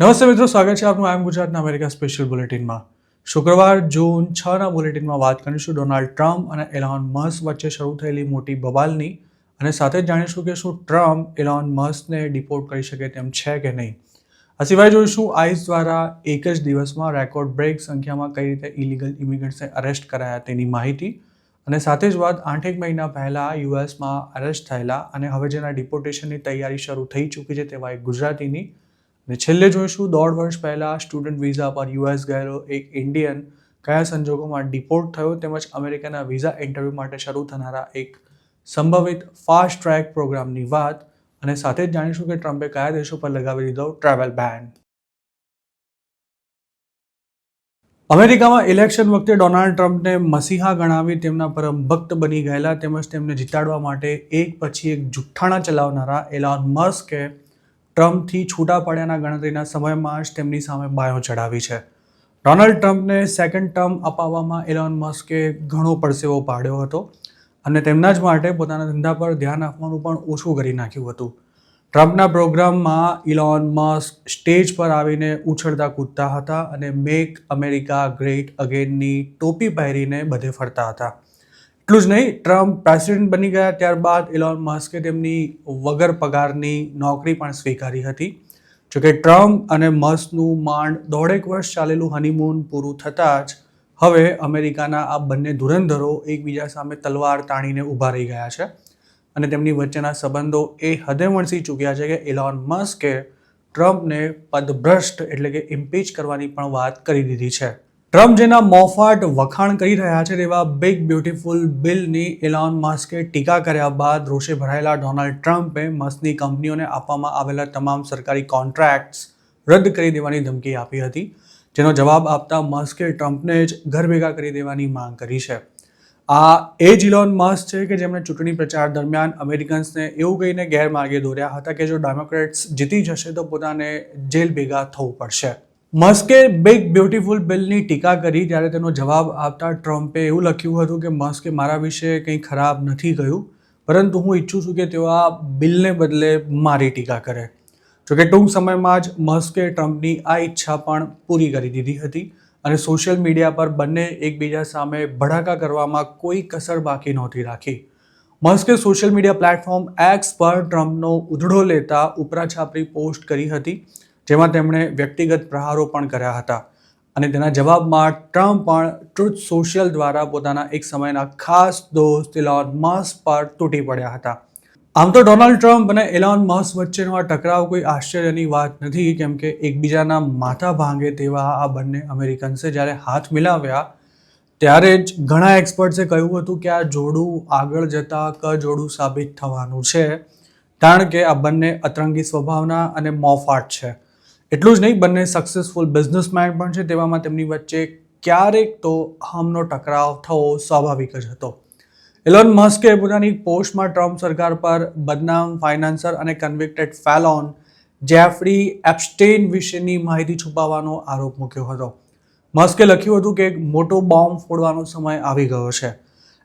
નમસ્તે મિત્રો, સ્વાગત છે આપનું આઈ એમ ગુજરાતના અમેરિકા સ્પેશિયલ બુલેટિનમાં. શુક્રવાર જૂન 6ના બુલેટિનમાં વાત કરીશું ડોનાલ્ડ ટ્રમ્પ અને એલોન મસ્ક વચ્ચે શરૂ થયેલી મોટી બબાલની, અને સાથે જ જાણીશું કે શું ટ્રમ્પ એલોન મસ્કને ડિપોર્ટ કરી શકે તેમ છે કે નહીં. આ સિવાય જોઈશું આઈસ દ્વારા એક જ દિવસમાં રેકોર્ડ બ્રેક સંખ્યામાં કઈ રીતે ઇલીગલ ઇમિગ્રન્ટ્સને અરેસ્ટ કરાયા તેની માહિતી, અને સાથે જ વાત 8 મહિના પહેલાં યુએસમાં અરેસ્ટ થયેલા અને હવે જેના ડિપોર્ટેશનની તૈયારી શરૂ થઈ ચૂકી છે તેવા એક ગુજરાતીની, અને છેલ્લે જોઈશું 1.5 વર્ષ પહેલાં સ્ટુડન્ટ વિઝા પર યુએસ ગયેલો એક ઇન્ડિયન કયા સંજોગોમાં ડિપોર્ટ થયો, તેમજ અમેરિકાના વિઝા ઇન્ટરવ્યૂ માટે શરૂ થનારા એક સંભવિત ફાસ્ટ ટ્રેક પ્રોગ્રામની વાત, અને સાથે જ જાણીશું કે ટ્રમ્પે કયા દેશો પર લગાવી દીધો ટ્રાવેલ બેન. અમેરિકામાં ઇલેક્શન વખતે ડોનાલ્ડ ટ્રમ્પને મસીહા ગણાવી તેમના પરમ ભક્ત બની ગયેલા તેમજ તેમને જીતાડવા માટે એક પછી એક જુઠ્ઠાણા ચલાવનારા એલોન મસ્કે ટ્રમ્પથી છૂટા પડ્યાના ગણતરીના સમયમાં જ તેમની સામે બાયો ચડાવી છે. ડોનાલ્ડ ટ્રમ્પને સેકન્ડ ટર્મ અપાવવામાં એલોન મસ્કે ઘણો પરસેવો પાડ્યો હતો અને તેમના જ માટે પોતાના ધંધા પર ધ્યાન આપવાનું પણ ઓછું કરી નાખ્યું હતું. ટ્રમ્પના પ્રોગ્રામમાં ઇલોન મસ્ક સ્ટેજ પર આવીને ઉછળતા કૂદતા હતા અને મેક અમેરિકા ગ્રેટ અગેનની ટોપી પહેરીને બધે ફરતા હતા. એટલું જ નહીં, ટ્રમ્પ પ્રેસિડેન્ટ બની ગયા ત્યારબાદ ઇલોન મસ્કે તેમની વગર પગારની નોકરી પણ સ્વીકારી હતી. જોકે ટ્રમ્પ અને મસ્કનું માંડ 1.5 વર્ષ ચાલેલું હનીમૂન પૂરું થતાં જ હવે અમેરિકાના આ બંને ધુરંધરો એકબીજા સામે તલવાર તાણીને ઊભા રહી ગયા છે અને તેમની વચ્ચેના સંબંધો એ હદે વણસી ચૂક્યા છે કે ઇલોન મસ્કે ટ્રમ્પને પદભ્રષ્ટ એટલે કે ઇમ્પીચ કરવાની પણ વાત કરી દીધી છે. ટ્રમ્પ જેના મોફાટ વખાણ કરી રહ્યા છે તેવા બિગ બ્યુટીફુલ બિલની ઇલોન મસ્કે ટીકા કર્યા બાદ રોષે ભરાયેલા ડોનાલ્ડ ટ્રમ્પે મસ્કની કંપનીઓને આપવામાં આવેલા તમામ સરકારી કોન્ટ્રાક્ટ્સ રદ કરી દેવાની ધમકી આપી હતી, જેનો જવાબ આપતા મસ્કે ટ્રમ્પને જ ઘર ભેગા કરી દેવાની માંગ કરી છે. આ એ જ ઇલોન મસ્ક છે કે જેમણે ચૂંટણી પ્રચાર દરમિયાન અમેરિકન્સને એવું કહીને ગેરમાર્ગે દોર્યા હતા કે જો ડેમોક્રેટ્સ જીતી જશે તો પોતાને જેલ ભેગા થવું પડશે. મસ્કે બિગ બ્યુટીફુલ બિલની ટીકા કરી ત્યારે તેનો જવાબ આપતા ટ્રમ્પે એવું લખ્યું હતું કે મસ્કે મારા વિશે કંઈ ખરાબ નથી કહ્યું, પરંતુ હું ઈચ્છું છું કે તેઓ આ બિલને બદલે મારી ટીકા કરે. જોકે ટૂંક સમયમાં જ મસ્કે ટ્રમ્પની આ ઈચ્છા પણ પૂરી કરી દીધી હતી અને સોશિયલ મીડિયા પર બંને એકબીજા સામે ભડાકા કરવામાં કોઈ કસર બાકી નહોતી રાખી. મસ્કે સોશિયલ મીડિયા પ્લેટફોર્મ એક્સ પર ટ્રમ્પનો ઉધડો લેતા ઉપરાછાપરી પોસ્ટ કરી હતી, જેમાં તેમણે વ્યક્તિગત પ્રહારો પણ કર્યા હતા અને તેના જવાબમાં ટ્રમ્પ પણ ટ્રુથ સોશિયલ દ્વારા પોતાના એક સમયના ખાસ દોસ્ત ઇલોન મસ્ક પર તૂટી પડ્યા હતા. આમ તો ડોનાલ્ડ ટ્રમ્પ અને ઇલોન મસ્ક વચ્ચેનો આ ટકરાવ કોઈ આશ્ચર્યની વાત નથી, કેમ કે એકબીજાના માથા ભાંગે તેવા આ બંને અમેરિકન્સે જ્યારે હાથ મિલાવ્યા ત્યારે જ ઘણા એક્સપર્ટ્સે કહ્યું હતું કે આ જોડું આગળ જતાં કજોડું સાબિત થવાનું છે, કારણ કે આ બંને અતરંગી સ્વભાવના અને મોફાટ છે. એટલું જ નહીં, બંને સક્સેસફુલ બિઝનેસમેન પણ છે, તેવામાં તેમની વચ્ચે ક્યારેક તો હમનો ટકરાવ થવો સ્વાભાવિક જ હતો. ઇલોન મસ્કે પોતાની પોસ્ટમાં ટ્રમ્પ સરકાર પર બદનામ ફાઇનાન્સર અને કન્વિક્ટેડ ફેલોન જેફરી એપ્સ્ટેઇન વિશેની માહિતી છુપાવવાનો આરોપ મૂક્યો હતો. મસ્કે લખ્યું હતું કે એક મોટો બોમ્બ ફોડવાનો સમય આવી ગયો છે.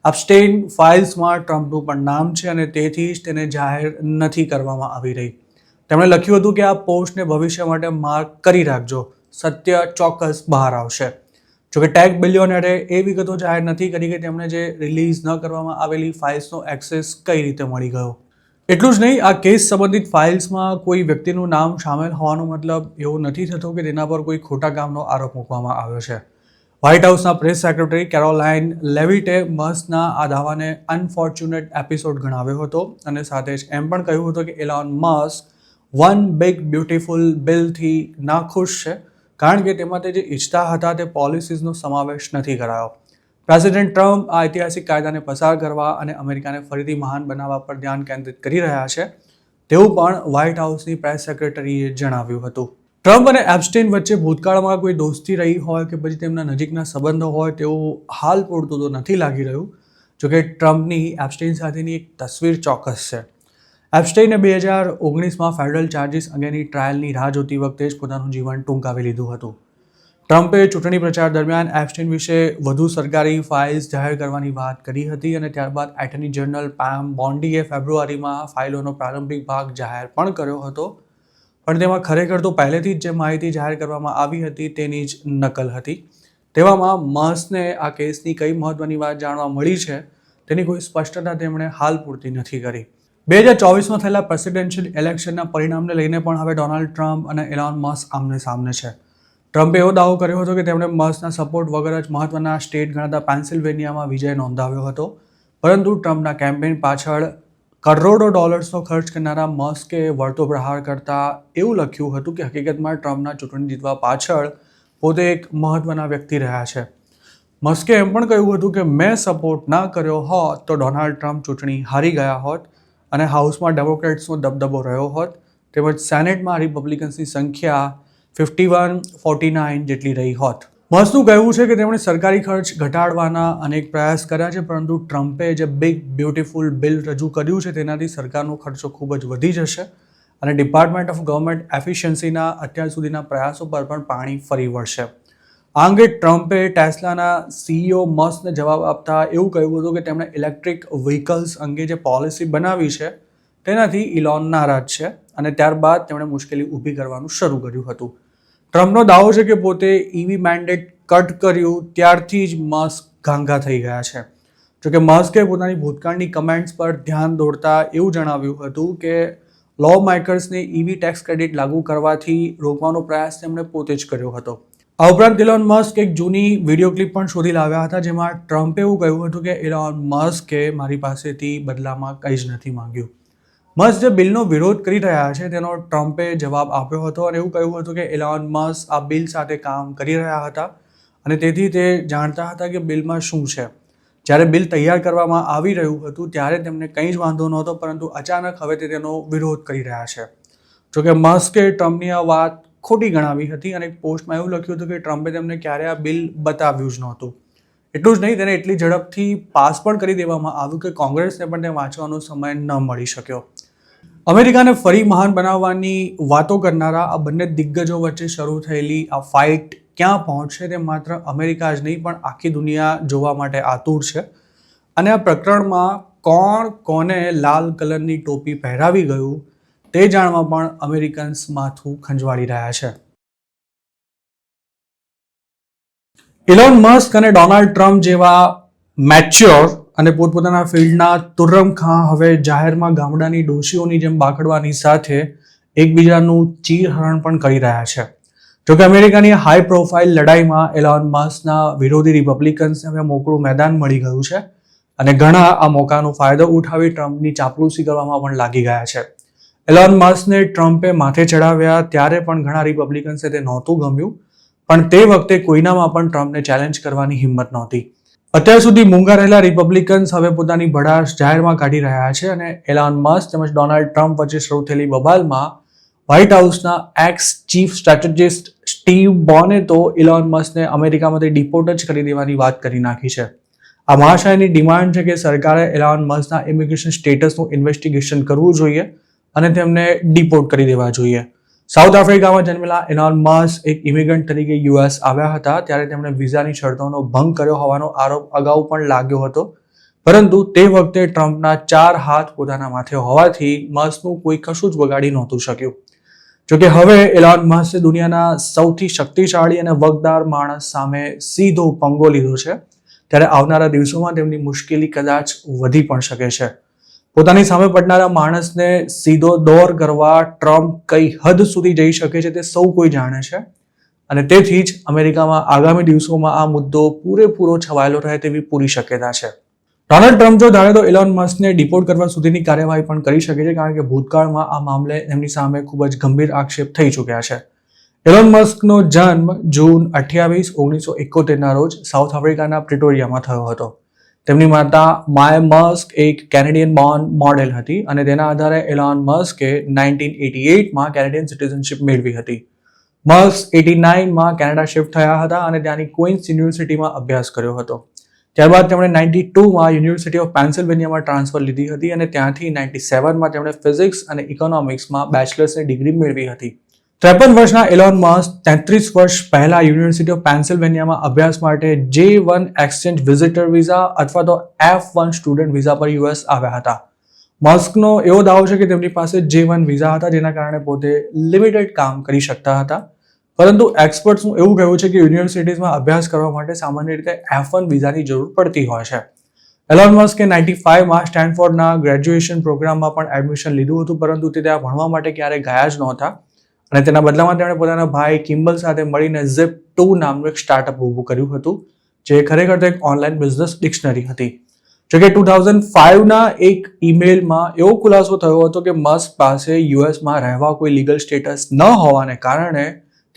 એપ્સ્ટેઇન ફાઇલ્સમાં ટ્રમ્પનું પણ નામ છે અને તેથી જ તેને જાહેર નથી કરવામાં આવી રહી. તેમણે લખ્યું હતું કે આ પોસ્ટને ભવિષ્ય માટે માર્ક કરી રાખજો, સત્ય ચોક્કસ બહાર આવશે. જોકે ટેક બિલિયોનરે એ વિગતો જાહેર નથી કરી કે તેમણે જે રિલીઝ ન કરવામાં આવેલી ફાઇલ્સનો એક્સેસ કઈ રીતે મળી ગયો. એટલું જ નહીં, આ કેસ સંબંધિત ફાઇલ્સમાં કોઈ વ્યક્તિનું નામ સામેલ હોવાનો મતલબ એવો નથી થતો કે તેના પર કોઈ ખોટા કામનો આરોપ મૂકવામાં આવ્યો છે. વ્હાઇટ હાઉસના પ્રેસ સેક્રેટરી કેરોલાઇન લેવિટે મસ્કના આ દાવાને અનફોર્ચ્યુનેટ એપિસોડ ગણાવ્યો હતો અને સાથે જ એમ પણ કહ્યું હતું કે Elon Musk one big beautiful બિલથી નાખુશ છે, કારણ કે તેમાં તે જે ઈચ્છતા હતા તે પોલિસીઝનો સમાવેશ નથી કરાયો. પ્રેસિડેન્ટ ટ્રમ્પ આ ઐતિહાસિક કાયદાને પસાર કરવા અને અમેરિકાને ફરીથી મહાન બનાવવા પર ધ્યાન કેન્દ્રિત કરી રહ્યા છે તેવું પણ વ્હાઇટ હાઉસની પ્રેસ સેક્રેટરીએ જણાવ્યું હતું. ટ્રમ્પ અને એપ્સ્ટેઇન વચ્ચે ભૂતકાળમાં કોઈ દોસ્તી રહી હોય કે પછી તેમના નજીકના સંબંધો હોય તેવું હાલ પૂરતું તો નથી લાગી રહ્યું. જોકે ટ્રમ્પની એપ્સ્ટેઇન સાથેની એક તસવીર ચોક્કસ છે. એપ્સ્ટેઇને 2019માં ફેડરલ ચાર્જિસ અંગેની ટ્રાયલની રાહ જોતી વખતે જ પોતાનું જીવન ટૂંકાવી લીધું હતું. ટ્રમ્પે ચૂંટણી પ્રચાર દરમિયાન એપ્સ્ટેઇન વિશે વધુ સરકારી ફાઇલ્સ જાહેર કરવાની વાત કરી હતી અને ત્યારબાદ એટર્ની જનરલ પેમ બોન્ડીએ ફેબ્રુઆરીમાં ફાઇલોનો પ્રારંભિક ભાગ જાહેર પણ કર્યો હતો. પણ તેમાં ખરેખર તો પહેલેથી જ જે માહિતી જાહેર કરવામાં આવી હતી તેની જ નકલ હતી. તેવામાં મસ્કને આ કેસની કઈ મહત્વની વાત જાણવા મળી છે તેની કોઈ સ્પષ્ટતા તેમણે હાલ પૂરતી નથી કરી. 2024માં થયેલા પ્રેસિડેન્શિયલ ઇલેક્શનના પરિણામને લઈને પણ હવે ડોનાલ્ડ ટ્રમ્પ અને એલોન મસ્ક આમને સામને છે. ટ્રમ્પે એવો દાવો કર્યો હતો કે તેમણે મસ્કના સપોર્ટ વગર જ મહત્વના સ્ટેટ ગણાતા પેન્સિલ્વેનિયામાં વિજય નોંધાવ્યો હતો. પરંતુ ટ્રમ્પના કેમ્પેઇન પાછળ કરોડો ડોલર્સનો ખર્ચ કરનારા મસ્કે વળતો પ્રહાર કરતા એવું લખ્યું હતું કે હકીકતમાં ટ્રમ્પના ચૂંટણી જીતવા પાછળ પોતે એક મહત્વના વ્યક્તિ રહ્યા છે. મસ્કે એમ પણ કહ્યું હતું કે મેં સપોર્ટ ના કર્યો હોત તો ડોનાલ્ડ ટ્રમ્પ ચૂંટણી હારી ગયા હોત અને હાઉસમાં ડેમોક્રેટ્સનો દબદબો રહ્યો હોત, તેમજ સેનેટમાં રિપબ્લિકન્સની સંખ્યા 51-49 જેટલી રહી હોત. મસ્કનું કહેવું છે કે તેમણે સરકારી ખર્ચ ઘટાડવાના અનેક પ્રયાસ કર્યા છે, પરંતુ ટ્રમ્પે જે બિગ બ્યુટીફુલ બિલ રજૂ કર્યું છે તેનાથી સરકારનો ખર્ચો ખૂબ જ વધી જશે અને ડિપાર્ટમેન્ટ ઓફ ગવર્મેન્ટ એફિશિયન્સીના અત્યાર સુધીના પ્રયાસો પર પણ પાણી ફરી વળશે. આ અંગે ટ્રમ્પે ટેસ્લાના CEO મસ્કને જવાબ આપતા એવું કહ્યું હતું કે તેમણે ઇલેક્ટ્રિક વ્હીકલ્સ અંગે જે પોલિસી બનાવી છે તેનાથી ઇલોન નારાજ છે અને ત્યારબાદ તેમણે મુશ્કેલી ઊભી કરવાનું શરૂ કર્યું હતું. ટ્રમ્પનો દાવો છે કે પોતે EV મેન્ડેટ કટ કર્યું ત્યારથી જ મસ્ક ગાંગા થઈ ગયા છે. જોકે મસ્કે પોતાની ભૂતકાળની કમેન્ટ્સ પર ધ્યાન દોરતા એવું જણાવ્યું હતું કે લો મેકર્સને EV ટેક્સ ક્રેડિટ લાગુ કરવાથી રોકવાનો પ્રયાસ તેમણે પોતે જ કર્યો હતો. આ ઉપરાંત ઇલોન મસ્ક એક જૂની વિડીયો ક્લિપ પણ શોધી લાવ્યા હતા જેમાં ટ્રમ્પે એવું કહ્યું હતું કે ઇલોન મસ્કે મારી પાસેથી બદલામાં કંઈ જ નથી માંગ્યું. મસ્ક જે બિલનો વિરોધ કરી રહ્યા છે તેનો ટ્રમ્પે જવાબ આપ્યો હતો અને એવું કહ્યું હતું કે ઇલોન મસ્ક આ બિલ સાથે કામ કરી રહ્યા હતા અને તેથી તે જાણતા હતા કે બિલમાં શું છે. જ્યારે બિલ તૈયાર કરવામાં આવી રહ્યું હતું ત્યારે તેમને કંઈ જ વાંધો નહોતો, પરંતુ અચાનક હવે તે તેનો વિરોધ કરી રહ્યા છે. જોકે મસ્કે ટ્રમ્પની આ વાત ખોટી ગણાવી હતી અને એક પોસ્ટમાં એવું લખ્યું હતું કે ટ્રમ્પે તેમને ક્યારે આ બિલ બતાવ્યું જ નહોતું. એટલું જ નહીં, તેને એટલી ઝડપથી પાસ પણ કરી દેવામાં આવ્યું કે કોંગ્રેસને પણ તે વાંચવાનો સમય ન મળી શક્યો. અમેરિકાને ફરી મહાન બનાવવાની વાતો કરનારા આ બંને દિગ્ગજો વચ્ચે શરૂ થયેલી આ ફાઇટ ક્યાં પહોંચશે તે માત્ર અમેરિકા જ નહીં પણ આખી દુનિયા જોવા માટે આતુર છે. અને આ પ્રકરણમાં કોણ કોને લાલ કલરની ટોપી પહેરાવી ગયું તે જાણવા પણ અમેરિકન્સ માથું ખંજવાળી રહ્યા છે. ઇલોન મસ્ક અને ડોનાલ્ડ ટ્રમ્પ જેવા મેચ્યોર અને પોતપોતાના ફિલ્ડના તુર્રમખાં હવે જાહેરમાં ગામડાની ડોશીઓની જેમ બાખડવાની સાથે એકબીજાનું ચીરહરણ પણ કરી રહ્યા છે. જોકે અમેરિકાની હાઈ પ્રોફાઇલ લડાઈમાં ઇલોન મસ્કના વિરોધી રિપબ્લિકન્સને હવે મોકળું મેદાન મળી ગયું છે અને ઘણા આ મોકાનો ફાયદો ઉઠાવી ટ્રમ્પની ચાપલૂસી કરવામાં પણ લાગી ગયા છે. ઇલોન મસ્કને ટ્રમ્પે માથે ચડાવ્યા ત્યારે પણ ઘણા રિપબ્લિકન્સે તે નહોતું ગમ્યું, પણ તે વખતે કોઈનામાં પણ ટ્રમ્પને ચેલેન્જ કરવાની હિંમત નહોતી. અત્યાર સુધી મૂંગા રહેલા રિપબ્લિકન્સ હવે પોતાની ભડાશ જાહેરમાં કાઢી રહ્યા છે અને એલોન મસ્ક તેમજ ડોનાલ્ડ ટ્રમ્પ વચ્ચે શરૂ થયેલી બબાલમાં વ્હાઇટ હાઉસના એક્સ ચીફ સ્ટ્રેટેજિસ્ટ સ્ટીવ બોને તો ઇલોન મસ્કને અમેરિકામાંથી ડિપોર્ટ જ કરી દેવાની વાત કરી નાખી છે. આ મહાશયની ડિમાન્ડ છે કે સરકારે એલોન મસ્કના ઇમિગ્રેશન સ્ટેટસનું ઇન્વેસ્ટિગેશન કરવું જોઈએ અને તેમને ડિપોર્ટ કરી દેવા જોઈએ. સાઉથ આફ્રિકામાં જન્મેલા એલોન મસ્ક એક ઇમિગ્રન્ટ તરીકે US આવ્યા હતા ત્યારે તેમણે વિઝાની શરતોનો ભંગ કર્યો હોવાનો આરોપ અગાઉ પણ લાગ્યો હતો, પરંતુ તે વખતે ટ્રમ્પના 4 હાથ પોતાના માથે હોવાથી મસ્કનું કોઈ કશું જ બગાડી નહોતું શક્યું. જોકે હવે એલોન મસ્કે દુનિયાના સૌથી શક્તિશાળી અને વગદાર માણસ સામે સીધો પંગો લીધો છે, ત્યારે આવનારા દિવસોમાં તેમની મુશ્કેલી કદાચ વધી પણ શકે છે. પોતાની સામે પડનારા માણસને સીધો દોર કરવા ટ્રમ્પ કઈ હદ સુધી જઈ શકે છે તે સૌ કોઈ જાણે છે અને તેથી જ અમેરિકામાં આગામી દિવસોમાં આ મુદ્દો પૂરેપૂરો છવાયેલો રહે તેવી પૂરી શક્યતા છે. ડોનાલ્ડ ટ્રમ્પ જો ધારે તો ઇલોન મસ્કને ડિપોર્ટ કરવા સુધીની કાર્યવાહી પણ કરી શકે છે, કારણ કે ભૂતકાળમાં આ મામલે તેમની સામે ખૂબ જ ગંભીર આક્ષેપ થઈ ચૂક્યા છે. ઇલોન મસ્કનો જન્મ જૂન 28, 1971 રોજ સાઉથ આફ્રિકાના પ્રિટોરિયામાં થયો હતો. તેમની માતા માય મસ્ક એક કેનેડિયન બોર્ન મોડેલ હતી અને તેના આધારે એલોન મસ્કે 1988માં કેનેડિયન સિટીઝનશિપ મેળવી હતી. મસ્ક 89માં કેનેડા શિફ્ટ થયા હતા અને ત્યાંની ક્વીન્સ યુનિવર્સિટીમાં અભ્યાસ કર્યો હતો. ત્યારબાદ તેમણે 92માં યુનિવર્સિટી ઓફ પેન્સિલ્વેનિયામાં ટ્રાન્સફર લીધી હતી અને ત્યાંથી 97માં તેમણે ફિઝિક્સ અને ઇકોનોમિક્સમાં બેચલર્સની ડિગ્રી મેળવી હતી. 53 વર્ષના એલોન મસ્ક 33 વર્ષ પહેલા યુનિવર્સિટી ઓફ પેન્સિલ્વેનિયામાં અભ્યાસ માટે J1 એક્સચેન્જ વિઝિટર વિઝા અથવા તો F1 સ્ટુડન્ટ વિઝા પર US આવ્યા હતા. મસ્કનો એવો દાવો છે કે તેમની પાસે J1 વિઝા હતા, જેના કારણે પોતે લિમિટેડ કામ કરી શકતા હતા. પરંતુ એક્સપર્ટ્સનું એવું કહેવું છે કે યુનિવર્સિટીઝમાં અભ્યાસ કરવા માટે સામાન્ય રીતે F1 વિઝાની જરૂર પડતી હોય છે. એલોન મસ્કે 95માં સ્ટેનફોર્ડના ગ્રેજ્યુએશન પ્રોગ્રામમાં પણ એડમિશન લીધું હતું, પરંતુ તે ત્યાં ભણવા માટે ક્યારેય ગયા જ નહોતા અને તેના બદલામાં તેમણે પોતાના ભાઈ કિમ્બલ સાથે મળીને Zip2 નામનું એક સ્ટાર્ટઅપ ઊભું કર્યું હતું, જે ખરેખર તો એક ઓનલાઈન બિઝનેસ ડિક્શનરી હતી. જોકે 2005ના એક ઈમેલમાં એવો ખુલાસો થયો હતો કે મસ્ક પાસે યુએસમાં રહેવા કોઈ લીગલ સ્ટેટસ ન હોવાને કારણે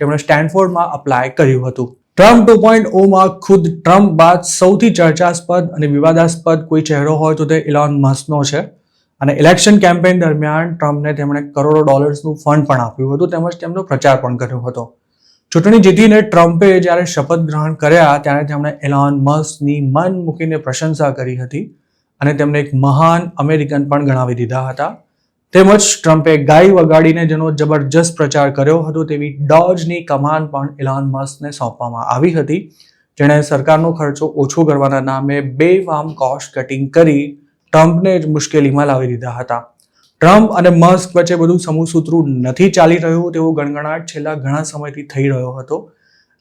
તેમણે સ્ટેનફોર્ડમાં અપ્લાય કર્યું હતું. ટ્રમ્પ 2.0માં ખુદ ટ્રમ્પ બાદ સૌથી ચર્ચાસ્પદ અને વિવાદાસ્પદ કોઈ ચહેરો હોય તો તે ઇલોન મસ્કનો છે અને ઇલેક્શન કેમ્પેઇન દરમિયાન ટ્રમ્પને તેમણે કરોડો ડોલર્સનું ફંડ પણ આપ્યું હતું, તેમજ તેમનો પ્રચાર પણ કર્યો હતો. ચૂંટણી જીતીને ટ્રમ્પે જ્યારે શપથ ગ્રહણ કર્યા ત્યારે તેમણે એલોન મસ્કની મન મૂકીને પ્રશંસા કરી હતી અને તેમને એક મહાન અમેરિકન પણ ગણાવી દીધા હતા. તેમજ ટ્રમ્પે ગાય વગાડીને જેનો જબરજસ્ત પ્રચાર કર્યો હતો તેવી ડોજની કમાન પણ એલોન મસ્કને સોંપવામાં આવી હતી, જેણે સરકારનો ખર્ચો ઓછો કરવાના નામે બેફામ કોસ્ટ કટિંગ કરી ટ્રમ્પને જ મુશ્કેલીમાં લાવી દીધા હતા. ટ્રમ્પ અને મસ્ક વચ્ચે બધું સમૂહસૂત્રું નથી ચાલી રહ્યું તેવો ગણગણાટ છેલ્લા ઘણા સમયથી થઈ રહ્યો હતો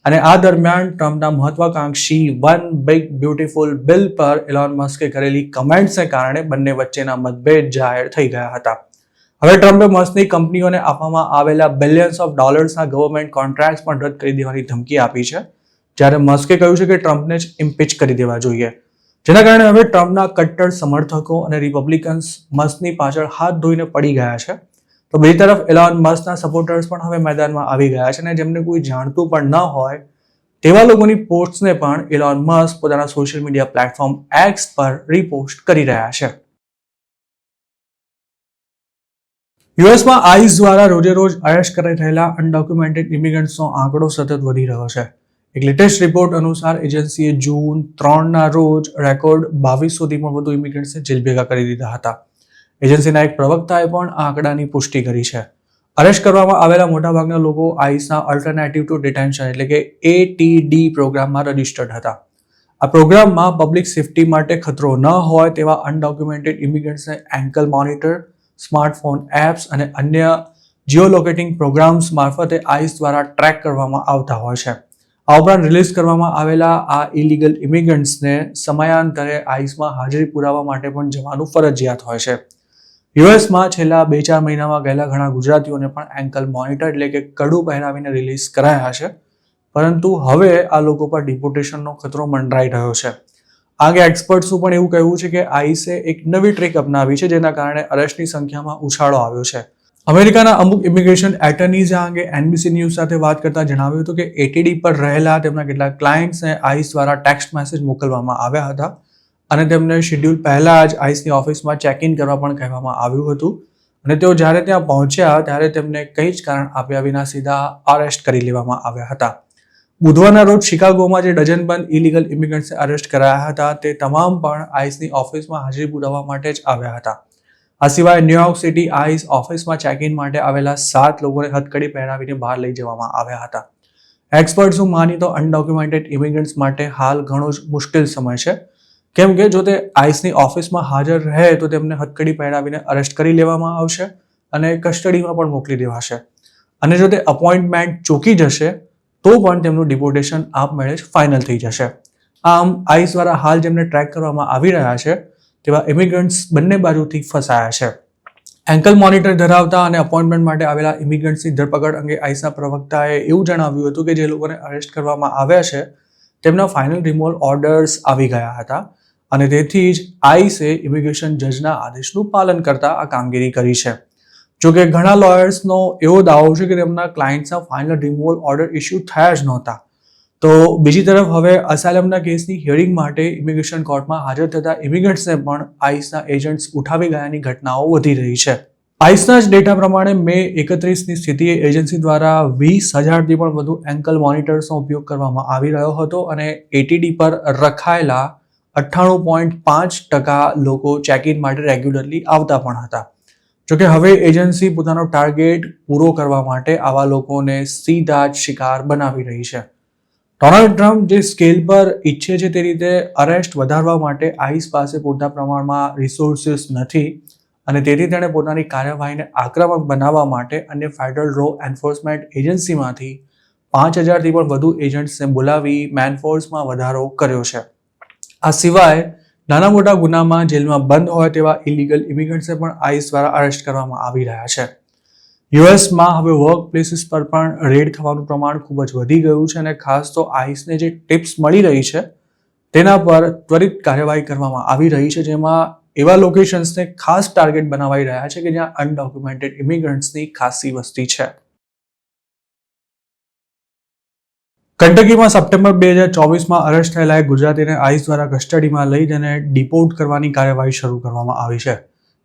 અને આ દરમિયાન ટ્રમ્પના મહત્વાકાંક્ષી વન બિગ બ્યુટીફુલ બિલ પર એલોન મસ્કે કરેલી કમેન્ટ્સને કારણે બંને વચ્ચેના મતભેદ જાહેર થઈ ગયા હતા. હવે ટ્રમ્પે મસ્કની કંપનીઓને આપવામાં આવેલા બિલિયન્સ ઓફ ડોલર્સના ગવર્મેન્ટ કોન્ટ્રાક્ટ્સ પણ રદ કરી દેવાની ધમકી આપી છે, જ્યારે મસ્કે કહ્યું છે કે ટ્રમ્પને જ ઇમ્પીચ કરી દેવા જોઈએ, જેના કારણે હવે ટ્રમ્પના કટ્ટર સમર્થકો અને રિપબ્લિકન્સ મસ્કની પાછળ હાથ ધોઈને પડી ગયા છે. તો બીજી તરફ એલોન મસ્કના સપોર્ટર્સ પણ હવે મેદાનમાં આવી ગયા છે અને જેમને કોઈ જાણતું પણ ન હોય તેવા લોકોની પોસ્ટને પણ એલોન મસ્ક પોતાના સોશિયલ મીડિયા પ્લેટફોર્મ એક્સ પર રીપોસ્ટ કરી રહ્યા છે. યુએસમાં આઈસ દ્વારા રોજે રોજ અરેસ્ટ કરાઈ રહેલા અનડોક્યુમેન્ટેડ ઇમિગ્રન્ટ્સનો આંકડો સતત વધી રહ્યો છે. એક લેટેસ્ટ રિપોર્ટ અનુસાર એજન્સીએ જૂન 3ના રોજ રેકોર્ડ 2200થી પણ વધુ ઇમિગ્રન્ટ્સને જેલ ભેગા કરી દીધા હતા. એજન્સીના એક પ્રવક્તાએ પણ આ આંકડાની પુષ્ટિ કરી છે. અરેસ્ટ કરવામાં આવેલા મોટાભાગના લોકો આઈસના અલ્ટરનેટિવ ટુ ડિટેન્શન એટલે કે ATD પ્રોગ્રામમાં રજિસ્ટર્ડ હતા. આ પ્રોગ્રામમાં પબ્લિક સેફટી માટે ખતરો ન હોય તેવા અનડોક્યુમેન્ટેડ ઇમિગ્રન્ટ્સને એન્કલ મોનિટર, સ્માર્ટફોન એપ્સ અને અન્ય જીઓલોકેટિંગ પ્રોગ્રામ્સ મારફતે આઈસ દ્વારા ટ્રેક કરવામાં આવતા હોય છે. આ ઉપરાંત રિલીઝ કરવામાં આવેલા આ ઇલીગલ ઇમિગ્રન્ટ્સને સમયાંતરે આઈસમાં હાજરી પુરાવા માટે પણ જવાનું ફરજિયાત હોય છે. યુએસમાં છેલ્લા 2-4 મહિનામાં ગયેલા ઘણા ગુજરાતીઓને પણ એન્કલ મોનિટર એટલે કે કડું પહેરાવીને રિલીઝ કરાયા છે, પરંતુ હવે આ લોકો પર ડિપોર્ટેશનનો ખતરો મંડરાઈ રહ્યો છે. આગે એક્સપર્ટ્સનું પણ એવું કહેવું છે કે આઈસે એક નવી ટ્રીક અપનાવી છે, જેના કારણે અરેસ્ટની સંખ્યામાં ઉછાળો આવ્યો છે. અમેરિકાના અમુક ઇમિગ્રેશન એટર્નીઝે આ અંગે NBC ન્યૂઝ સાથે વાત કરતા જણાવ્યું હતું કે ATD પર રહેલા તેમના કેટલાક ક્લાયન્ટ્સને આઈસ દ્વારા ટેક્સ્ટ મેસેજ મોકલવામાં આવ્યા હતા અને તેમને શેડ્યુલ પહેલા જ આઈસની ઓફિસમાં ચેક ઇન કરવા પણ કહેવામાં આવ્યું હતું અને તેઓ જ્યારે ત્યાં પહોંચ્યા ત્યારે તેમને કંઈ જ કારણ આપ્યા વિના સીધા અરેસ્ટ કરી લેવામાં આવ્યા હતા. બુધવારના રોજ શિકાગોમાં જે ડઝનબંધ ઇલીગલ ઇમિગ્રન્ટ્સને અરેસ્ટ કરાયા હતા તે તમામ પણ આઈસની ઓફિસમાં હાજરી પુરાવવા માટે જ આવ્યા હતા. આ સિવાય ન્યુયોર્ક સિટી આઈસ ઓફિસમાં ચેક ઇન માટે આવેલા 7 લોકોને હથકડી પહેરાવીને બહાર લઈ જવામાં આવ્યા હતા. એક્સપર્ટ્સનું માની તો અનડોક્યુમેન્ટેડ ઇમિગ્રન્ટ્સ માટે હાલ ઘણો જ મુશ્કેલ સમય છે, કેમ કે જો તે આઈસની ઓફિસમાં હાજર રહે તો તેમને હથકડી પહેરાવીને અરેસ્ટ કરી લેવામાં આવશે અને કસ્ટડીમાં પણ મોકલી દેવાશે અને જો તે અપોઇન્ટમેન્ટ ચૂકી જશે તો પણ તેમનું ડિપોર્ટેશન આપમેળે જ ફાઇનલ થઈ જશે. આમ આઈસ દ્વારા હાલ જેમને ટ્રેક કરવામાં આવી રહ્યા છે તેવા ઇમિગ્રન્ટ્સ બંને બાજુથી ફસાયા છે. એન્કલ મોનિટર ધરાવતા અને અપોઇન્ટમેન્ટ માટે આવેલા ઇમિગ્રન્ટ્સની ધરપકડ અંગે આઈસના પ્રવક્તાએ એવું જણાવ્યું હતું કે જે લોકોને અરેસ્ટ કરવામાં આવ્યા છે તેમના ફાઇનલ રિમૂવલ ઓર્ડર્સ આવી ગયા હતા અને તેથી જ આઈસે ઇમિગ્રેશન જજના આદેશનું પાલન કરતા આ કામગીરી કરી છે. જોકે ઘણા લોયર્સનો એવો દાવો છે કે તેમના ક્લાયન્ટ્સના ફાઇનલ રિમૂવલ ઓર્ડર ઇસ્યુ થયા જ નહોતા. તો બીજી તરફ હવે અસાયલમના કેસની હિયરિંગ માટે ઇમિગ્રેશન કોર્ટમાં હાજર થતા ઇમિગ્રન્ટ્સને પણ આઈસના એજન્ટ્સ ઉઠાવી ગયાની ઘટનાઓ વધી રહી છે. આઈસના જ ડેટા પ્રમાણે મે 31ની સ્થિતિએ એજન્સી દ્વારા 20,000થી પણ વધુ એન્કલ મોનિટર્સનો ઉપયોગ કરવામાં આવી રહ્યો હતો અને ATD પર રખાયેલા 98.5% લોકો ચેક ઇન માટે રેગ્યુલરલી આવતા પણ હતા. જોકે હવે એજન્સી પોતાનો ટાર્ગેટ પૂરો કરવા માટે આવા લોકોને સીધા જ શિકાર બનાવી રહી છે. ડોનાલ્ડ ટ્રમ્પ જે સ્કેલ પર ઈચ્છે છે તે રીતે અરેસ્ટ વધારવા માટે આઈસ પાસે પૂરતા પ્રમાણમાં રિસોર્સિસ નથી અને તેથી તેણે પોતાની કાર્યવાહીને આક્રમક બનાવવા માટે અન્ય ફેડરલ લો એન્ફોર્સમેન્ટ એજન્સીમાંથી 5,000થી પણ વધુ એજન્ટ્સને બોલાવી મેનફોર્સમાં વધારો કર્યો છે. આ સિવાય નાના મોટા ગુનામાં જેલમાં બંધ હોય તેવા ઇલીગલ ઇમિગ્રન્ટ્સને પણ આઈસ દ્વારા અરેસ્ટ કરવામાં આવી રહ્યા છે. યુએસમાં હવે વર્ક પ્લેસીસ પર પણ રેડ થવાનું પ્રમાણ ખૂબ જ વધી ગયું છે અને ખાસ તો આઈસને જે ટિપ્સ મળી રહી છે તેના પર ત્વરિત કાર્યવાહી કરવામાં આવી રહી છે, જેમાં એવા લોકેશન્સને ખાસ ટાર્ગેટ બનાવાઈ રહ્યા છે કે જ્યાં અનડોક્યુમેન્ટેડ ઇમિગ્રન્ટ્સની ખાસી વસ્તી છે. કંટકીમાં સપ્ટેમ્બર 2024માં અરેસ્ટ થયેલા એક ગુજરાતીને આઈસ દ્વારા કસ્ટડીમાં લઈ તેને ડિપોર્ટ કરવાની કાર્યવાહી શરૂ કરવામાં આવી છે.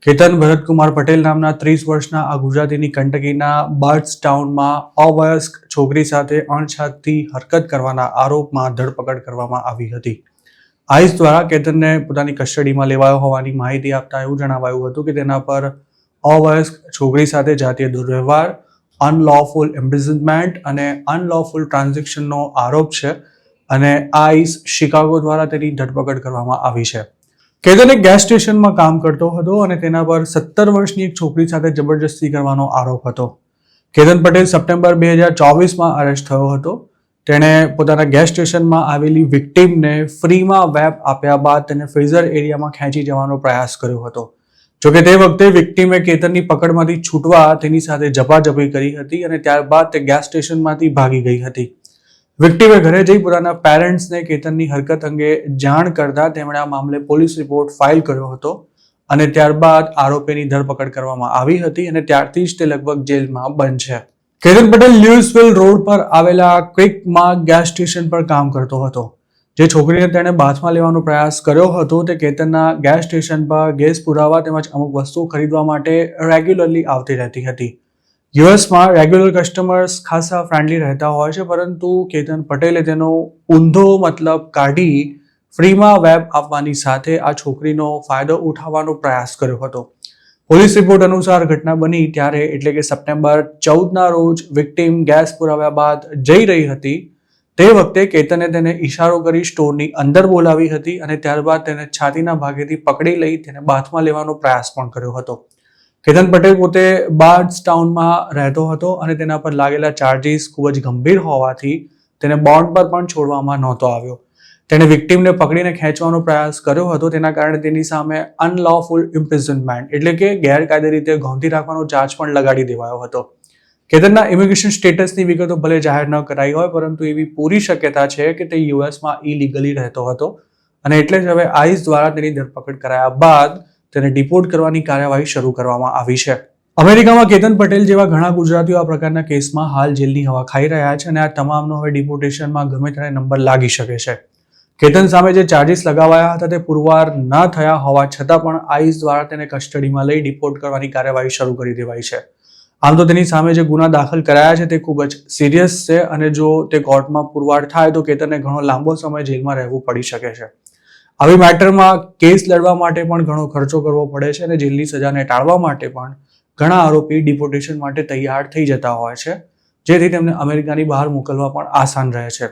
કેતન ભરતકુમાર પટેલ નામના 30 વર્ષના આ ગુજરાતીની કંટકીના બર્ડ્સ ટાઉનમાં અવયસ્ક છોકરી સાથે અણછાતી હરકત કરવાના આરોપમાં ધરપકડ કરવામાં આવી હતી. આઈસ દ્વારા કેતનને પોતાની કસ્ટડીમાં લેવાયો હોવાની માહિતી આપતા એવું જણાવાયું હતું કે તેના પર અવયસ્ક છોકરી સાથે જાતીય દુર્વ્યવહાર, અનલોફુલ ઇમ્પ્રિઝનમેન્ટ અને અનલોફુલ ટ્રાન્ઝેક્શનનો આરોપ છે અને આઈસ શિકાગો દ્વારા તેની ધરપકડ કરવામાં આવી છે. કેતન એક ગેસ સ્ટેશનમાં કામ કરતો હતો અને તેના પર 17 વર્ષની એક છોકરી સાથે જબરજસ્તી કરવાનો આરોપ હતો. કેતન પટેલ સપ્ટેમ્બર 2024માં અરેસ્ટ થયો હતો. તેણે પોતાના ગેસ સ્ટેશનમાં આવેલી વિક્ટીમને ફ્રીમાં વેબ આપ્યા બાદ તેને ફ્રીઝર એરિયામાં ખેંચી જવાનો પ્રયાસ કર્યો હતો. જોકે તે વખતે વિક્ટીમે કેતનની પકડમાંથી છૂટવા તેની સાથે ઝપાઝપી કરી હતી અને ત્યારબાદ તે ગેસ સ્ટેશનમાંથી ભાગી ગઈ હતી. વિક્ટીમે ઘરે જઈ પોતાના પેરેન્ટ્સને કેતનની હરકત અંગે જાણ કરતા તેમણે આ મામલે પોલીસ રિપોર્ટ ફાઇલ કર્યો હતો અને ત્યારબાદ આરોપીની ધરપકડ કરવામાં આવી હતી અને ત્યારથી જ તે લગભગ જેલમાં બંધ છે. કેતન પટેલ લ્યુઇસવિલ રોડ પર આવેલા ક્વિકમાં ગેસ સ્ટેશન પર કામ કરતો હતો. જે છોકરીને તેણે બાથમાં લેવાનો પ્રયાસ કર્યો હતો તે કેતનના ગેસ સ્ટેશન પર ગેસ પુરાવા તેમજ અમુક વસ્તુઓ ખરીદવા માટે રેગ્યુલરલી આવતી રહેતી હતી. યુએસમાં રેગ્યુલર કસ્ટમર્સ ખાસા ફ્રેન્ડલી રહેતા હોય છે, પરંતુ કેતન પટેલે તેનો ઊંધો મતલબ કાઢી ફ્રીમાં વેબ આપવાની સાથે આ છોકરીનો ફાયદો ઉઠાવવાનો પ્રયાસ કર્યો હતો. પોલીસ રિપોર્ટ અનુસાર ઘટના બની ત્યારે એટલે કે સપ્ટેમ્બર 14ના રોજ વિક્ટીમ ગેસ પુરાવ્યા બાદ જઈ રહી હતી. તે વખતે કેતને તેને ઇશારો કરી સ્ટોરની અંદર બોલાવી હતી અને ત્યારબાદ તેને છાતીના ભાગેથી પકડી લઈ તેને બાથમાં લેવાનો પ્રયાસ પણ કર્યો હતો. કેતન પટેલ પોતે બર્ડ્સ ટાઉનમાં રહેતો હતો અને તેના પર લાગેલા ચાર્જીસ ખૂબ જ ગંભીર હોવાથી તેને બોન્ડ પર પણ છોડવામાં નહોતો આવ્યો. તેણે વિક્ટીમને પકડીને ખેંચવાનો પ્રયાસ કર્યો હતો. તેના કારણે તેની સામે અનલોફુલ ઇમ્પ્રિઝનમેન્ટ એટલે કે ગેરકાયદે રીતે ગોંધી રાખવાનો ચાર્જ પણ લગાડી દેવાયો હતો. કેતનના ઇમિગ્રેશન સ્ટેટસની વિગતો ભલે જાહેર ન કરાઈ હોય, પરંતુ એવી પૂરી શક્યતા છે કે તે યુએસમાં ઇલીગલી રહેતો હતો અને એટલે જ હવે આઈસ દ્વારા તેની ધરપકડ કરાયા બાદ તેને ડિપોર્ટ કરવાની કાર્યવાહી શરૂ કરવામાં આવી છે. અમેરિકામાં કેતન પટેલ જેવા ઘણા ગુજરાતીઓ આ પ્રકારના કેસમાં હાલ જેલની હવા ખાઈ રહ્યા છે અને આ તમામનો હવે ડિપોર્ટેશનમાં ગમે ત્યારે નંબર લાગી શકે છે. કેતન સામે જે ચાર્જીસ લગાવાયા હતા તે પુરવાર ન થયા હોવા છતાં પણ આઈસ દ્વારા તેને કસ્ટડીમાં લઈ ડિપોર્ટ કરવાની કાર્યવાહી શરૂ કરી દેવાઈ છે. આમ તો તેની સામે જે ગુના દાખલ કરાયા છે તે ખૂબ જ સિરિયસ છે અને જો તે કોર્ટમાં પુરવાર થાય તો કેતનને ઘણો લાંબો સમય જેલમાં રહેવું પડી શકે છે. આવી મેટરમાં કેસ લડવા માટે પણ ઘણો ખર્ચો કરવો પડે છે અને જેલની સજાને ટાળવા માટે પણ ઘણા આરોપી ડિપોર્ટેશન માટે તૈયાર થઈ જતા હોય છે, જેથી તેમને અમેરિકાની બહાર મોકલવા પણ આસાન રહે છે.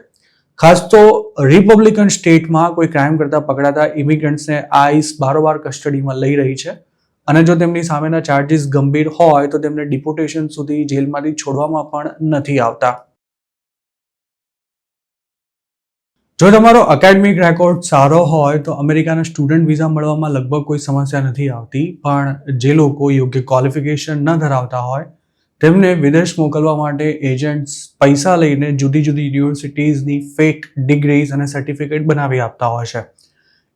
ખાસ તો રિપબ્લિકન સ્ટેટમાં કોઈ ક્રાઇમ કરતા પકડાતા ઇમિગ્રન્ટ્સને આઈસ બારોબાર કસ્ટડીમાં લઈ રહી છે અને જો તેમની સામેના ચાર્જીસ ગંભીર હોય તો તેમને ડિપોર્ટેશન સુધી જેલમાંથી છોડવામાં પણ નથી આવતા. જો તમારો એકેડમિક રેકોર્ડ સારો હોય તો અમેરિકાના સ્ટુડન્ટ વિઝા મળવામાં લગભગ કોઈ સમસ્યા નથી આવતી, પણ જે લોકો યોગ્ય ક્વોલિફિકેશન ન ધરાવતા હોય તેમને વિદેશ મોકલવા માટે એજન્ટ્સ પૈસા લઈને જુદી જુદી યુનિવર્સિટીઝની ફેક ડિગ્રીઝ અને સર્ટિફિકેટ બનાવી આપતા હોય છે.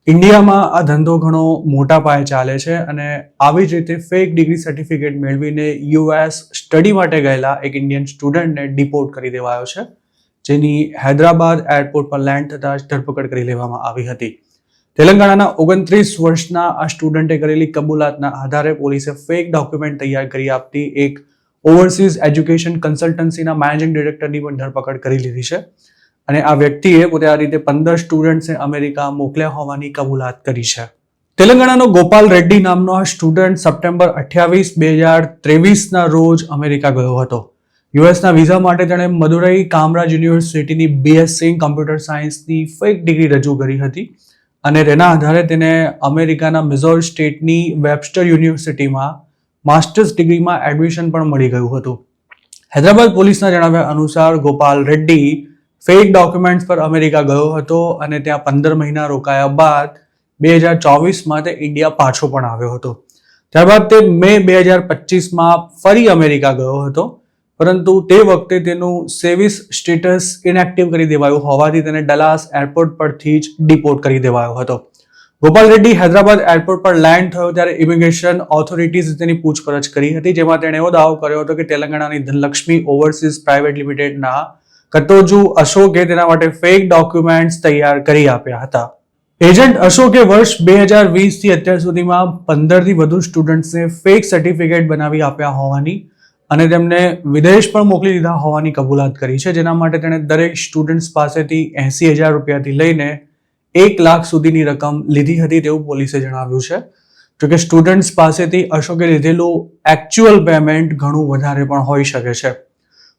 ઇન્ડિયામાં આ ધંધો ઘણો મોટા પાયે ચાલે છે અને આવી જ રીતે ફેક ડિગ્રી સર્ટિફિકેટ મેળવીને યુએસ સ્ટડી માટે ગયેલા એક ઇન્ડિયન સ્ટુડન્ટને ડિપોર્ટ કરી દેવાયો છે, જેની હૈદરાબાદ એરપોર્ટ પર લેન્ડ થતાં જ ધરપકડ કરી લેવામાં આવી હતી. તેલંગાણાના 29 વર્ષના આ સ્ટુડન્ટે કરેલી કબૂલાતના આધારે પોલીસે ફેક ડોક્યુમેન્ટ તૈયાર કરી આપતી એક ઓવરસીઝ એજ્યુકેશન કન્સલ્ટન્સીના મેનેજિંગ ડિરેક્ટરની પણ ધરપકડ કરી લીધી છે અને આ વ્યક્તિએ પોતે આ રીતે 15 સ્ટુડન્ટ્સને અમેરિકા મોકલ્યા હોવાની કબૂલાત કરી છે. તેલંગાણાનો ગોપાલ રેડ્ડી નામનો આ સ્ટુડન્ટ સપ્ટેમ્બર 28, 2023ના રોજ અમેરિકા ગયો હતો. યુએસના વિઝા માટે તેણે મદુરાઈ કામરાજ યુનિવર્સિટીની BSc કમ્પ્યુટર સાયન્સની ફેક ડિગ્રી રજૂ કરી હતી અને તેના આધારે તેને અમેરિકાના મિઝોરી સ્ટેટની વેબસ્ટર યુનિવર્સિટીમાં માસ્ટર્સ ડિગ્રીમાં એડમિશન પણ મળી ગયું હતું. હૈદરાબાદ પોલીસના જણાવ્યા અનુસાર ગોપાલ રેડ્ડી ફેક ડોક્યુમેન્ટ્સ પર અમેરિકા ગયો હતો અને ત્યાં 15 મહિના રોકાયા બાદ 2024માં તે ઇન્ડિયા પાછો પણ આવ્યો હતો. ત્યારબાદ તે મે 2025માં ફરી અમેરિકા ગયો હતો, પરંતુ તે વખતે તેનું સેવિસ સ્ટેટસ ઇનએક્ટિવ કરી દેવાયું હોવાથી તેને ડલાસ એરપોર્ટ પરથી જ ડિપોર્ટ કરી દેવાયો હતો. ગોપાલ રેડ્ડી હૈદરાબાદ એરપોર્ટ પર લેન્ડ થયો ત્યારે ઇમિગ્રેશન ઓથોરિટીઝે તેની પૂછપરછ કરી હતી, જેમાં તેણે એવો દાવો કર્યો હતો કે તેલંગાણાની ધનલક્ષ્મી ઓવરસીઝ પ્રાઇવેટ લિમિટેડના કટોજુ અશોકે તેના માટે ફેક ડોક્યુમેન્ટ્સ તૈયાર કરી આપ્યા હતા. એજન્ટ અશોકે વર્ષ 2020થી અત્યાર સુધીમાં 15થી વધુ સ્ટુડન્ટ્સને ફેક સર્ટિફિકેટ બનાવી આપ્યા હોવાની અને તેમને વિદેશ પણ મોકલી દીધા હોવાની કબૂલાત કરી છે, જેના માટે તેણે દરેક સ્ટુડન્ટ્સ પાસેથી 80,000 રૂપિયાથી લઈને 1 લાખ સુધીની રકમ લીધી હતી તેવું પોલીસે જણાવ્યું છે. જોકે સ્ટુડન્ટ્સ પાસેથી અશોકે લીધેલું એકચ્યુઅલ પેમેન્ટ ઘણું વધારે પણ હોઈ શકે છે.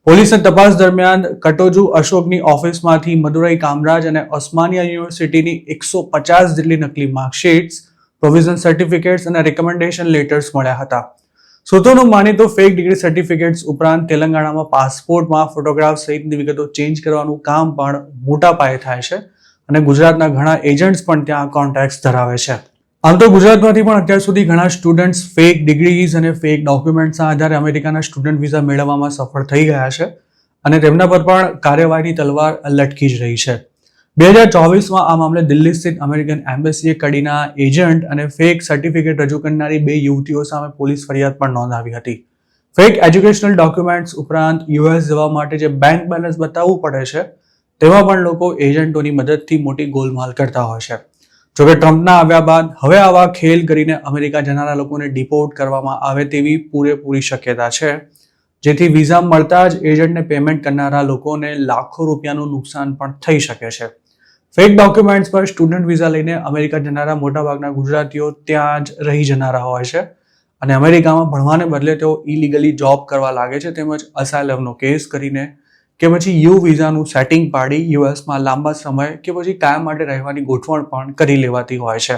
પોલીસે તપાસ દરમિયાન કટોજુ અશોકની ઓફિસમાંથી મદુરાઈ કામરાજ અને ઓસ્માનિયા યુનિવર્સિટીની 150 જેટલી નકલી માર્કશીટ્સ, પ્રોવિઝન સર્ટિફિકેટ્સ અને રેકમેન્ડેશન લેટર્સ મળ્યા હતા. સૂત્રોનું માનીએ તો ફેક ડિગ્રી સર્ટિફિકેટ્સ ઉપરાંત તેલંગાણામાં પાસપોર્ટમાં ફોટોગ્રાફ સહિતની વિગતો ચેન્જ કરવાનું કામ પણ મોટા પાયે થાય છે અને ગુજરાતના ઘણા એજન્ટ્સ પણ ત્યાં કોન્ટેક્ટ્સ ધરાવે છે. આમ તો ગુજરાતમાંથી પણ અત્યાર સુધી ઘણા સ્ટુડન્ટ્સ ફેક ડિગ્રીઝ અને ફેક ડોક્યુમેન્ટ્સના આધારે અમેરિકાના સ્ટુડન્ટ વિઝા મેળવવામાં સફળ થઈ ગયા છે અને તેમના પર પણ કાર્યવાહીની તલવાર લટકી જ રહી છે. 2024માં આ મામલે દિલ્હી સ્થિત અમેરિકન એમ્બેસીએ કડીના એજન્ટ અને ફેક સર્ટિફિકેટ રજૂ કરનારી 2 યુવતીઓ સામે પોલીસ ફરિયાદ પણ નોંધાવી હતી. ફેક એજ્યુકેશનલ ડોક્યુમેન્ટ્સ ઉપરાંત યુએસ જવા માટે જે બેંક બેલેન્સ બતાવવું પડે છે, તેમાં પણ લોકો એજન્ટોની મદદથી મોટી ગોલમાલ કરતા હોય છે. જોકે ટ્રમ્પના આવ્યા બાદ હવે આવા ખેલ કરીને અમેરિકા જનારા લોકોને ડિપોર્ટ કરવામાં આવે તેવી પૂરેપૂરી શક્યતા છે, જેથી વિઝા મળતા જ એજન્ટને પેમેન્ટ કરનારા લોકોને લાખો રૂપિયાનું નુકસાન પણ થઈ શકે છે. ફેક ડોક્યુમેન્ટ્સ પર સ્ટુડન્ટ વિઝા લઈને અમેરિકા જનારા મોટાભાગના ગુજરાતીઓ ત્યાં જ રહી જનારા હોય છે અને અમેરિકામાં ભણવાને બદલે તેઓ ઇલીગલી જોબ કરવા લાગે છે, તેમજ અસાયલમનો કેસ કરીને કે પછી યુ વિઝાનું સેટિંગ પાડી યુએસમાં લાંબા સમય કે પછી કાયમ માટે રહેવાની ગોઠવણ પણ કરી લેવાતી હોય છે.